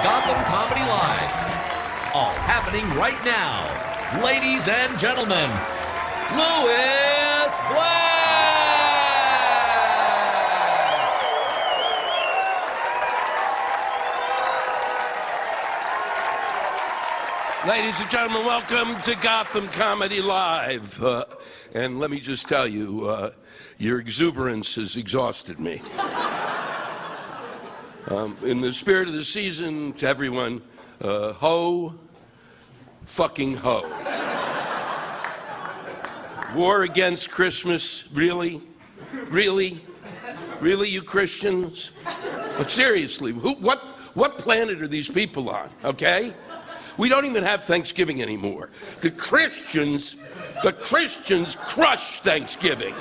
Gotham Comedy Live. All happening right now. Ladies and gentlemen, Lewis Black! Ladies and gentlemen, welcome to Gotham Comedy Live. And let me just tell you, your exuberance has exhausted me. In the spirit of the season, to everyone, ho, fucking ho. War against Christmas, really? Really? Really, you Christians? But seriously, what planet are these people on, okay? We don't even have Thanksgiving anymore. The Christians crush Thanksgiving.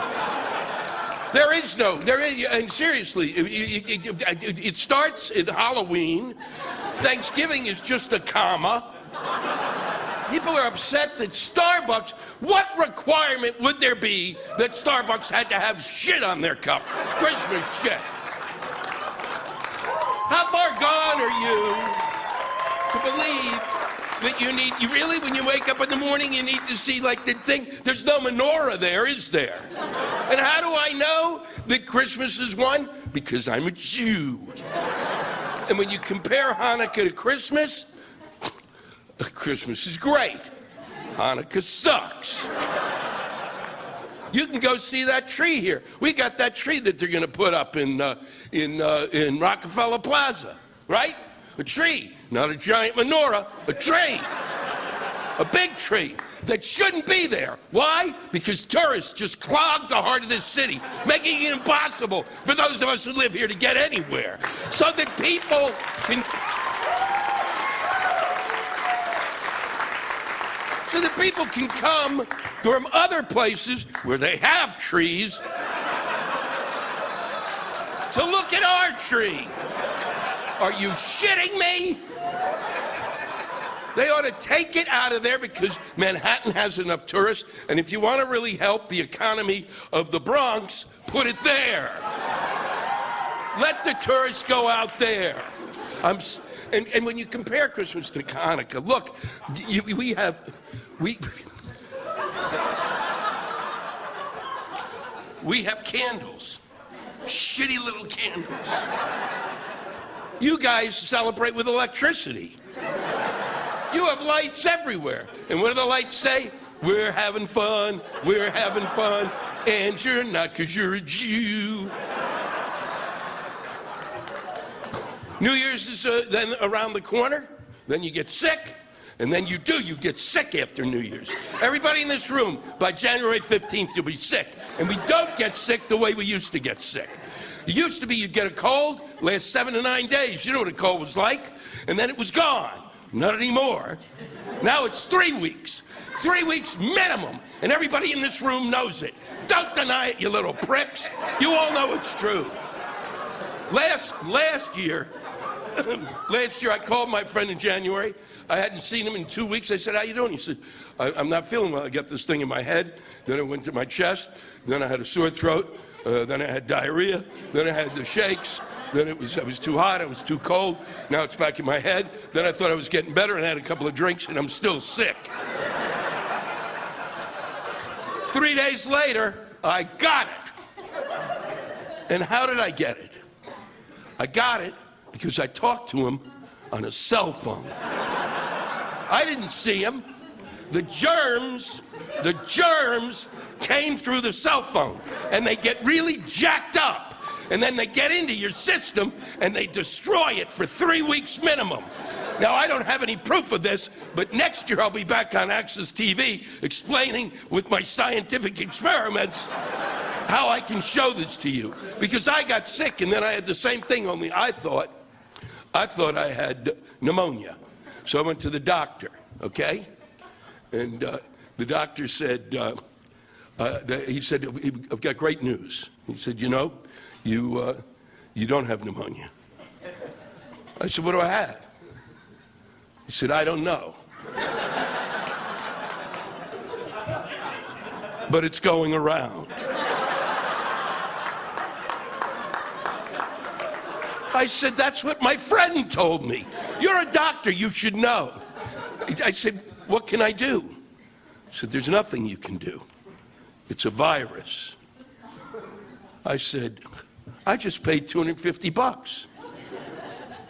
And seriously, it starts at Halloween. Thanksgiving is just a comma. People are upset that Starbucks, what requirement would there be that Starbucks had to have shit on their cup? Christmas shit. How far gone are you to believe that you really, when you wake up in the morning, you need to see like the thing, there's no menorah there, is there? And how do I know that Christmas is one? Because I'm a Jew. And when you compare Hanukkah to Christmas, Christmas is great. Hanukkah sucks. You can go see that tree here. We got that tree that they're going to put up in Rockefeller Plaza, right? A tree, not a giant menorah, a tree. A big tree that shouldn't be there. Why? Because tourists just clog the heart of this city, making it impossible for those of us who live here to get anywhere. So that people can come from other places where they have trees to look at our tree. Are you shitting me? They ought to take it out of there because Manhattan has enough tourists, and if you want to really help the economy of the Bronx, put it there. Let the tourists go out there. And when you compare Christmas to Hanukkah, look, we have candles, shitty little candles. You guys celebrate with electricity. You have lights everywhere. And what do the lights say? We're having fun, and you're not because you're a Jew. New Year's is then around the corner, then you get sick, and then you get sick after New Year's. Everybody in this room, by January 15th, you'll be sick. And we don't get sick the way we used to get sick. It used to be you'd get a cold, last 7 to 9 days. You know what a cold was like? And then it was gone. Not anymore. Now it's 3 weeks. 3 weeks minimum. And everybody in this room knows it. Don't deny it, you little pricks. You all know it's true. Last year, I called my friend in January. I hadn't seen him in 2 weeks. I said, how you doing? He said, I'm not feeling well. I got this thing in my head. Then it went to my chest. Then I had a sore throat. Then I had diarrhea. Then I had the shakes. Then I was too hot. I was too cold. Now it's back in my head. Then I thought I was getting better and I had a couple of drinks and I'm still sick. 3 days later, I got it. And how did I get it? I got it because I talked to him on a cell phone. I didn't see him. The germs came through the cell phone, and they get really jacked up, and then they get into your system, and they destroy it for 3 weeks minimum. Now, I don't have any proof of this, but next year I'll be back on Access TV explaining with my scientific experiments how I can show this to you. Because I got sick, and then I had the same thing, only I thought I had pneumonia. So I went to the doctor, okay? And the doctor said, he said, I've got great news. He said, you know, you don't have pneumonia. I said, what do I have? He said, I don't know. But it's going around. I said, that's what my friend told me. You're a doctor. You should know. I said, what can I do? He said, there's nothing you can do. It's a virus. I said, I just paid $250.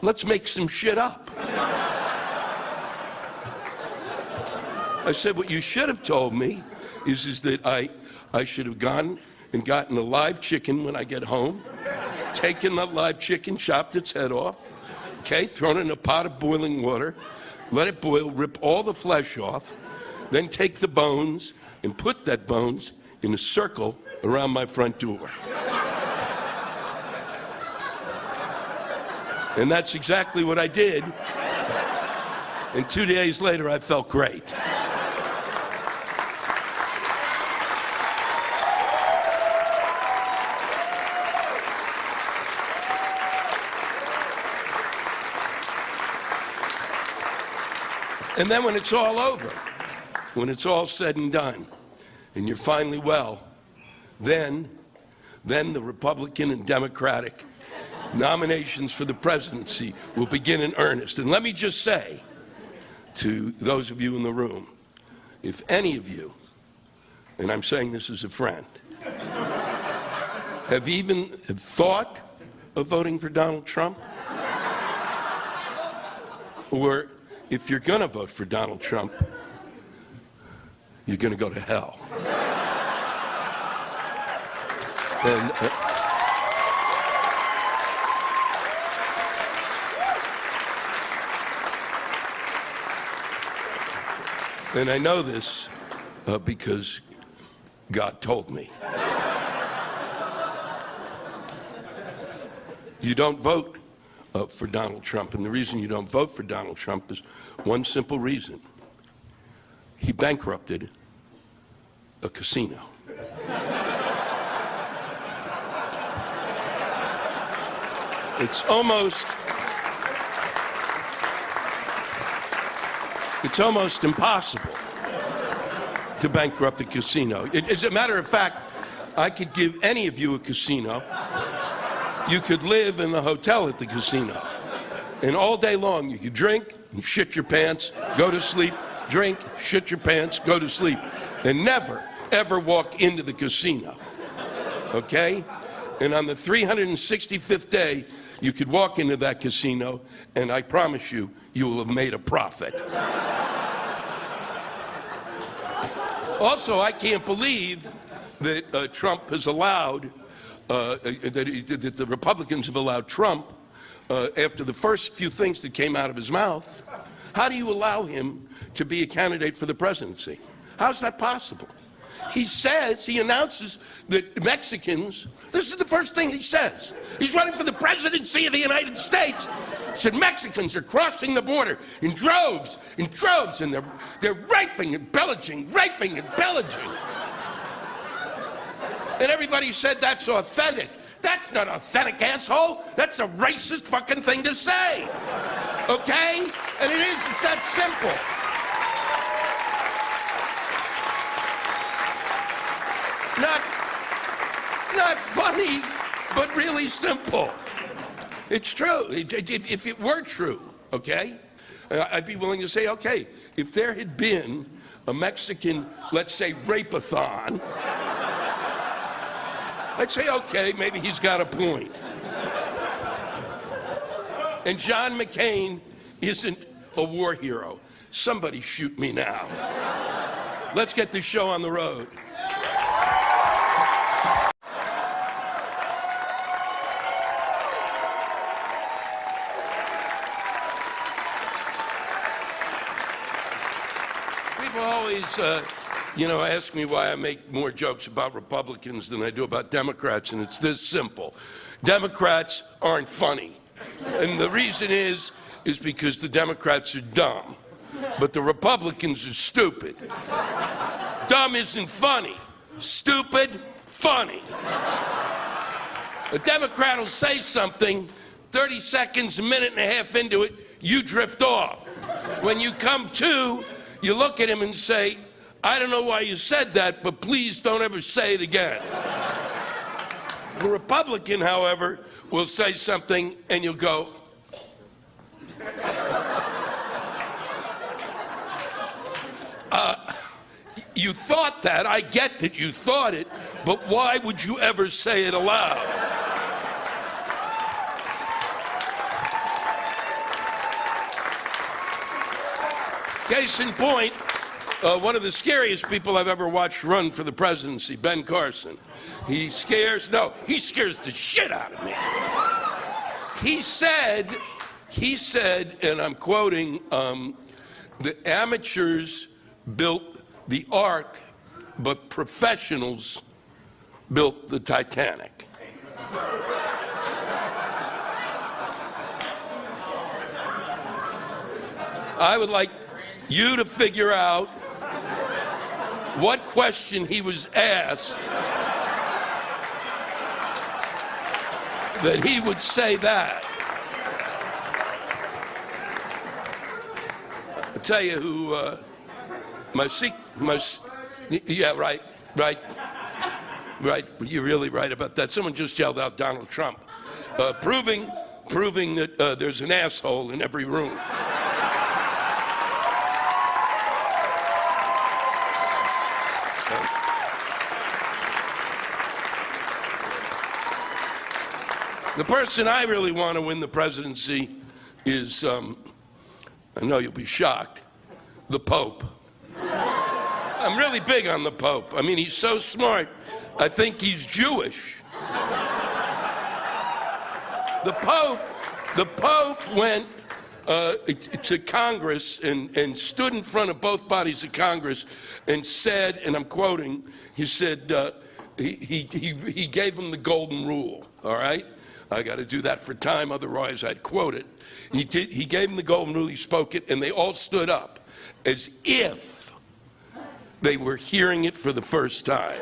Let's make some shit up. I said, what you should have told me is that I should have gone and gotten a live chicken when I get home, taken the live chicken, chopped its head off, okay, thrown it in a pot of boiling water, let it boil, rip all the flesh off, then take the bones and put that bones in a circle around my front door. And that's exactly what I did. And 2 days later, I felt great. And then when it's all over, when it's all said and done, and you're finally well, then the Republican and Democratic nominations for the presidency will begin in earnest. And let me just say to those of you in the room, if any of you, and I'm saying this as a friend, have thought of voting for Donald Trump, or if you're going to vote for Donald Trump, you're going to go to hell. And I know this because God told me. You don't vote for Donald Trump, and the reason you don't vote for Donald Trump is one simple reason. He bankrupted a casino. It's almost impossible to bankrupt a casino. As a matter of fact, I could give any of you a casino. You could live in the hotel at the casino. And all day long, you could drink, and shit your pants, go to sleep, drink, shit your pants, go to sleep, and never, ever walk into the casino. Okay? And on the 365th day, you could walk into that casino, and I promise you, you will have made a profit. Also, I can't believe that Trump has allowed, that the Republicans have allowed Trump, after the first few things that came out of his mouth, how do you allow him to be a candidate for the presidency? How's that possible? He announces that Mexicans, this is the first thing he says. He's running for the presidency of the United States. He said Mexicans are crossing the border in droves, and they're raping and pillaging. And everybody said that's authentic. That's not authentic, asshole. That's a racist fucking thing to say. Okay? And it's that simple. Not funny, but really simple. It's true. If it were true, okay, I'd be willing to say, okay, if there had been a Mexican, let's say, rape-a-thon, I'd say, okay, maybe he's got a point. And John McCain isn't a war hero. Somebody shoot me now. Let's get this show on the road. People always, ask me why I make more jokes about Republicans than I do about Democrats, and it's this simple. Democrats aren't funny. And the reason is because the Democrats are dumb, but the Republicans are stupid. Dumb isn't funny. Stupid, funny. A Democrat will say something, 30 seconds, a minute and a half into it, you drift off. When you come to, you look at him and say, I don't know why you said that, but please don't ever say it again. The Republican, however, will say something and you'll go, You thought that. I get that you thought it, but why would you ever say it aloud? Case in point, one of the scariest people I've ever watched run for the presidency, Ben Carson. He scares the shit out of me. He said, and I'm quoting, the amateurs built the Ark, but professionals built the Titanic. I would like you to figure out what question he was asked that he would say that. I'll tell you who, yeah, right. You're really right about that. Someone just yelled out Donald Trump, proving that there's an asshole in every room. The person I really want to win the presidency is, I know you'll be shocked, the Pope. I'm really big on the Pope. I mean, he's so smart, I think he's Jewish. The Pope went to Congress and stood in front of both bodies of Congress and said, and I'm quoting, he said, he gave them the golden rule, all right? I got to do that for time, otherwise I'd quote it. He gave them the golden rule, he spoke it, and they all stood up as if they were hearing it for the first time.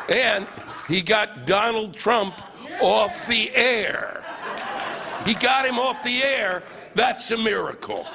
And he got Donald Trump off the air. He got him off the air. That's a miracle.